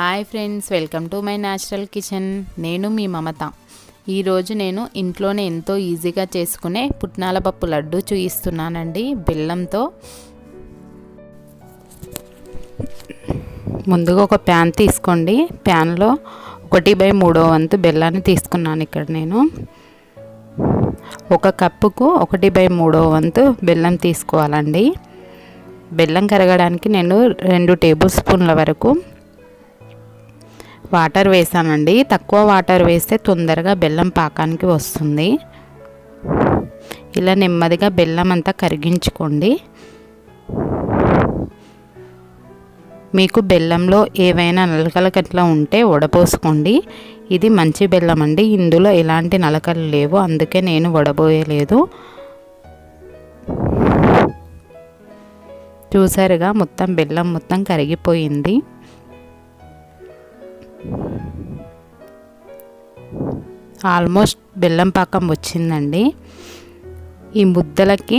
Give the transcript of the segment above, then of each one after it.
Hi friends, welcome to my natural kitchen. నేను మీ మమత. ఈరోజు నేను ఇంట్లోనే ఎంతో ఈజీగా చేసుకునే పుట్నాల పప్పు లడ్డు చూపిస్తున్నానండి బెల్లంతో. ముందుగా ఒక ప్యాన్ తీసుకోండి. ప్యాన్లో 1/3 వంతు బెల్లాన్ని తీసుకున్నాను. ఇక్కడ నేను 1 కప్పుకు 1/3 వంతు బెల్లం తీసుకోవాలండి. బెల్లం కరగడానికి నేను 2 టేబుల్ స్పూన్ల వరకు వాటర్ వేసానండి. తక్కువ వాటర్ వేస్తే తొందరగా బెల్లం పాకానికి వస్తుంది. ఇలా నెమ్మదిగా బెల్లం అంతా కరిగించుకోండి. మీకు బెల్లంలో ఏవైనా నలకలు గట్లా ఉంటే వడపోసుకోండి. ఇది మంచి బెల్లం అండి, ఇందులో ఎలాంటి నలకలు లేవు, అందుకే నేను వడబోయలేదు. చూసారుగా మొత్తం బెల్లం మొత్తం కరిగిపోయింది. ఆల్మోస్ట్ బెల్లం పాకం వచ్చిందండి. ఈ ముద్దలకి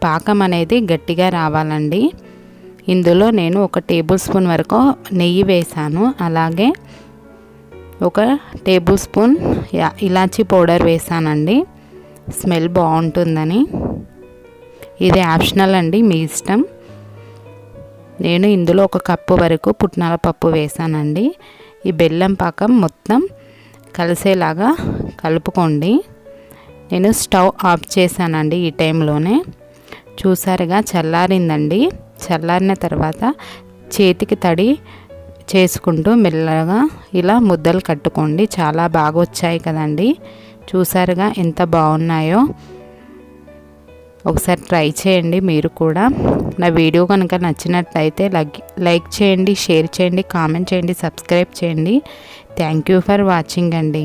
పాకం అనేది గట్టిగా రావాలండి. ఇందులో నేను 1 టేబుల్ స్పూన్ వరకు నెయ్యి వేసాను. అలాగే 1 టేబుల్ స్పూన్ ఇలాచీ పౌడర్ వేసానండి, స్మెల్ బాగుంటుందని. ఇది ఆప్షనల్ అండి, మీ ఇష్టం. నేను ఇందులో 1 కప్పు వరకు పుట్నాల పప్పు వేసానండి. ఈ బెల్లం పాకం మొత్తం కలిసేలాగా కలుపుకోండి. నేను స్టవ్ ఆఫ్ చేశానండి ఈ టైంలోనే. చూసారుగా చల్లారిందండి. చల్లారిన తర్వాత చేతికి తడి చేసుకుంటూ మెల్లగా ఇలా ముద్దలు కట్టుకోండి. చాలా బాగా వచ్చాయి కదండి. చూసారుగా ఎంత బాగున్నాయో. ఒకసారి ట్రై చేయండి మీరు కూడా. నా వీడియో కనుక నచ్చినట్లయితే లైక్ చేయండి, షేర్ చేయండి, కామెంట్ చేయండి, సబ్స్క్రైబ్ చేయండి. థ్యాంక్ యూ ఫర్ వాచింగ్ అండి.